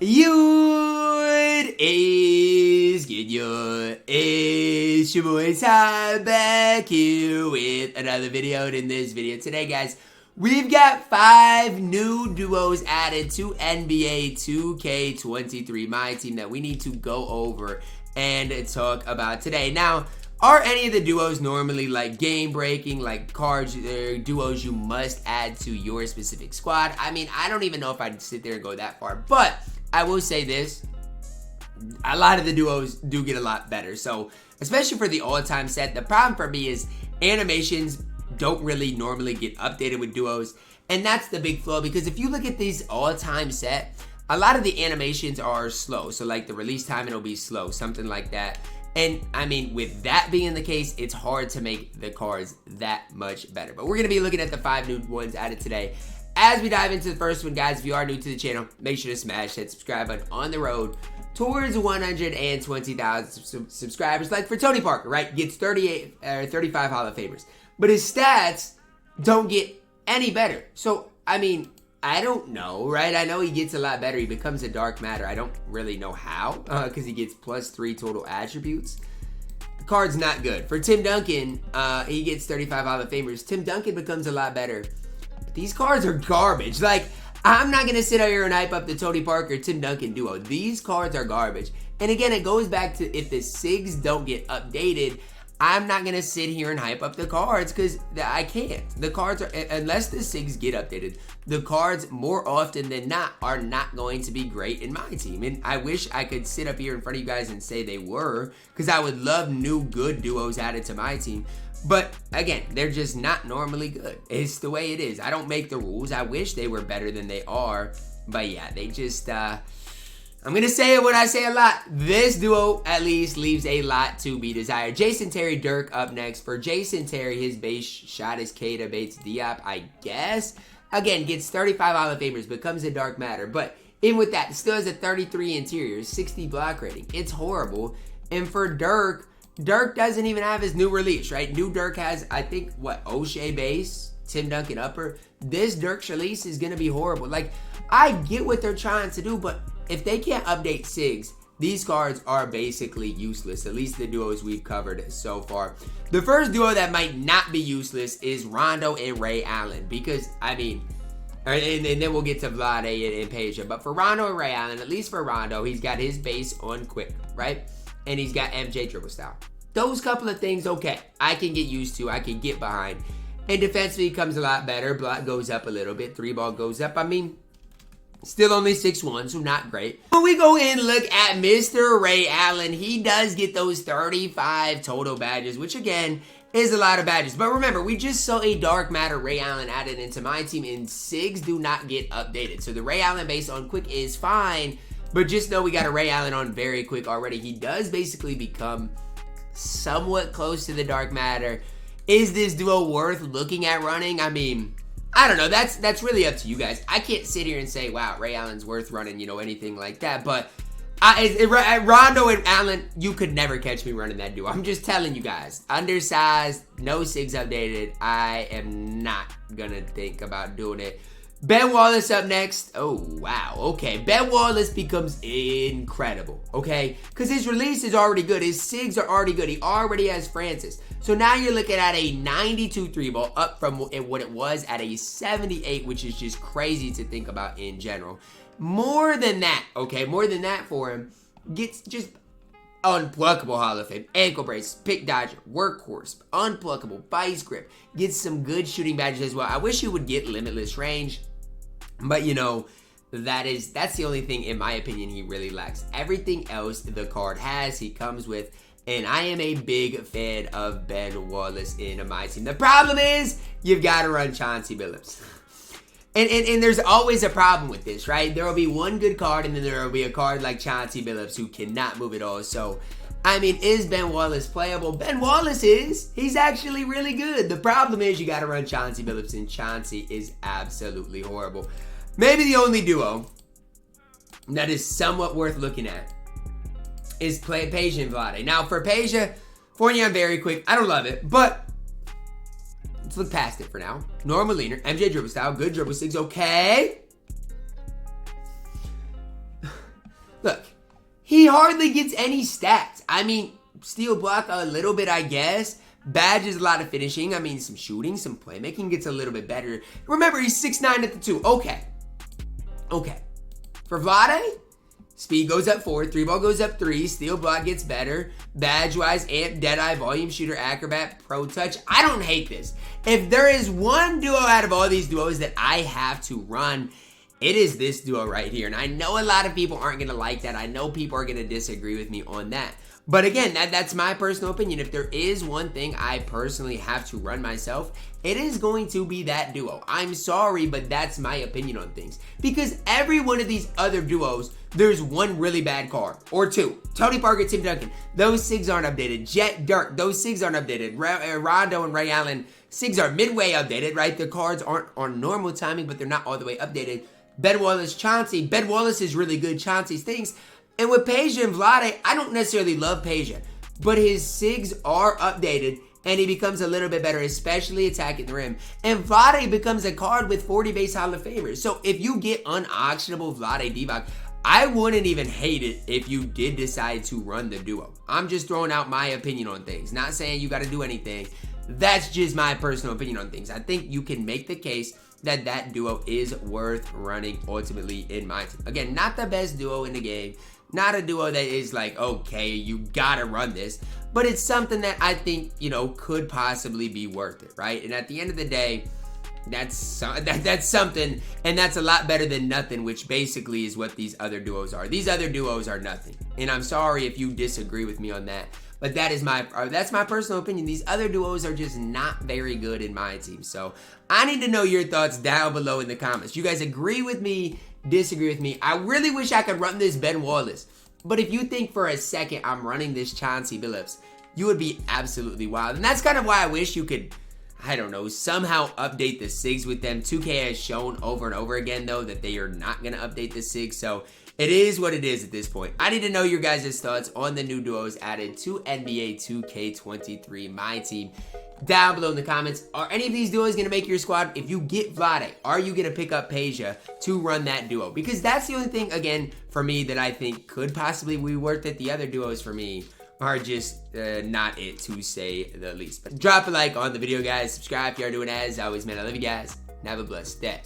What is good, it's your boy Ty back here with another video. And in this video today, guys, we've got 5 new duos added to NBA 2K23 MyTEAM that we need to go over and talk about today. Now, are any of the duos normally like game breaking, like cards, duos you must add to your specific squad? I mean, I don't even know if I'd sit there and go that far, but I will say this, a lot of the duos do get a lot better. So, especially for the all-time set, the problem for me is animations don't really normally get updated with duos. And that's the big flaw, because if you look at these all-time set, a lot of the animations are slow. So like the release time, it'll be slow, something like that. And I mean, with that being the case, it's hard to make the cards that much better. But we're going to be looking at the 5 new ones added today. As we dive into the first one, guys, if you are new to the channel, make sure to smash that subscribe button on the road towards 120,000 subscribers. Like for Tony Parker, right? Gets 35 Hall of Famers. But his stats don't get any better. So, I mean, I don't know, right? I know he gets a lot better. He becomes a dark matter. I don't really know how, because he gets +3 total attributes. The card's not good. For Tim Duncan, he gets 35 Hall of Famers. Tim Duncan becomes a lot better. These cards are garbage. Like, I'm not going to sit out here and hype up the Tony Parker, Tim Duncan duo. These cards are garbage. And again, it goes back to if the SIGs don't get updated, I'm not going to sit here and hype up the cards because I can't. The cards are, unless the SIGs get updated, the cards more often than not are not going to be great in my team. And I wish I could sit up here in front of you guys and say they were, because I would love new good duos added to my team. But again, they're just not normally good. It's the way it is. I don't make the rules. I wish they were better than they are. But yeah, they just, I'm going to say it when I say a lot. This duo at least leaves a lot to be desired. Jason Terry Dirk up next. For Jason Terry, his base shot is Kata baits Diop, I guess. Again, gets 35 Hall of Famers, becomes a dark matter. But even with that, still has a 33 interior, 60 block rating. It's horrible. And for Dirk doesn't even have his new release, right? New Dirk has, I think, what, O'Shea base, Tim Duncan upper. This Dirk's release is going to be horrible. Like, I get what they're trying to do, but if they can't update SIGs, these cards are basically useless, at least the duos we've covered so far. The first duo that might not be useless is Rondo and Ray Allen, because, I mean, and then we'll get to Vlade and Peja. But for Rondo and Ray Allen, at least for Rondo, he's got his base on quick, right? And he's got MJ dribble style. Those couple of things, okay, I can get used to, I can get behind. And defensively becomes a lot better. Block goes up a little bit. 3-ball goes up. I mean, still only 6'1", so not great. When we go and look at Mr. Ray Allen, he does get those 35 total badges, which again is a lot of badges. But remember, we just saw a dark matter Ray Allen added into my team, and SIGs do not get updated. So the Ray Allen base on quick is fine, but just know we got a Ray Allen on very quick already. He does basically become somewhat close to the dark matter. Is this duo worth looking at running? I mean, I don't know. That's really up to you guys. I can't sit here and say, wow, Ray Allen's worth running, you know, anything like that. But Rondo and Allen, you could never catch me running that duo. I'm just telling you guys. Undersized, no SIGs updated. I am not going to think about doing it. Ben Wallace up next. Oh, wow. Okay. Ben Wallace becomes incredible. Okay. Because his release is already good. His SIGs are already good. He already has Francis. So now you're looking at a 92 3-ball up from what it was at a 78, which is just crazy to think about in general. More than that, okay, more than that for him, gets just unpluckable Hall of Fame, ankle brace, pick dodger, workhorse, unpluckable, vice grip, gets some good shooting badges as well. I wish he would get limitless range, but you know, that's the only thing in my opinion he really lacks. Everything else the card has, he comes with. And I am a big fan of Ben Wallace in my team. The problem is, you've got to run Chauncey Billups. And there's always a problem with this, right? There will be one good card, and then there will be a card like Chauncey Billups who cannot move at all. So, I mean, is Ben Wallace playable? Ben Wallace is. He's actually really good. The problem is you got to run Chauncey Billups, and Chauncey is absolutely horrible. Maybe the only duo that is somewhat worth looking at is Peja and Vlade. Now, for Peja, Fournier, I'm very quick. I don't love it, but let's look past it for now. Normal leaner, MJ dribble style, good dribble SIGs, okay. look, he hardly gets any stats. I mean, steal block a little bit, I guess. Badge is a lot of finishing. I mean, some shooting, some playmaking gets a little bit better. Remember, he's 6'9" at the 2. Okay. For Vlade, speed goes up 4, 3-ball goes up 3, steal block gets better, badge-wise, amp, deadeye, volume shooter, acrobat, pro touch. I don't hate this. If there is one duo out of all these duos that I have to run, it is this duo right here. And I know a lot of people aren't going to like that. I know people are going to disagree with me on that. But again, that's my personal opinion. If there is one thing I personally have to run myself, it is going to be that duo. I'm sorry, but that's my opinion on things. Because every one of these other duos, there's one really bad card. Or two. Tony Parker, Tim Duncan. Those SIGs aren't updated. Jet Dirk. Those SIGs aren't updated. Rondo and Ray Allen. SIGs are midway updated, right? The cards aren't on normal timing, but they're not all the way updated. Ben Wallace, Chauncey. Ben Wallace is really good. Chauncey stinks. And with Peja and Vlade, I don't necessarily love Peja, but his SIGs are updated and he becomes a little bit better, especially attacking the rim. And Vlade becomes a card with 40 base Hall of Famers. So if you get unauctionable Vlade Divac, I wouldn't even hate it if you did decide to run the duo. I'm just throwing out my opinion on things, not saying you got to do anything. That's just my personal opinion on things. I think you can make the case that that duo is worth running ultimately in my team. Again, not the best duo in the game. Not a duo that is like, okay, you gotta run this. But it's something that I think, could possibly be worth it, right? And at the end of the day, that's something, and that's a lot better than nothing, which basically is what these other duos are. These other duos are nothing. And I'm sorry if you disagree with me on that. But that's my personal opinion. These other duos are just not very good in my team. So I need to know your thoughts down below in the comments. You guys agree with me? Disagree with me? I really wish I could run this Ben Wallace. But if you think for a second I'm running this Chauncey Billups, you would be absolutely wild. And that's kind of why I wish you could, I don't know, somehow update the SIGs with them. 2K has shown over and over again, though, that they are not going to update the SIGs. So it is what it is at this point. I need to know your guys' thoughts on the new duos added to NBA 2K23 MyTEAM. Down below in the comments, are any of these duos going to make your squad? If you get Vlade, are you going to pick up Peja to run that duo? Because that's the only thing, again, for me that I think could possibly be worth it. The other duos for me are just not it, to say the least. But drop a like on the video, guys. Subscribe if you are doing as always, man. I love you guys. And have a blessed day.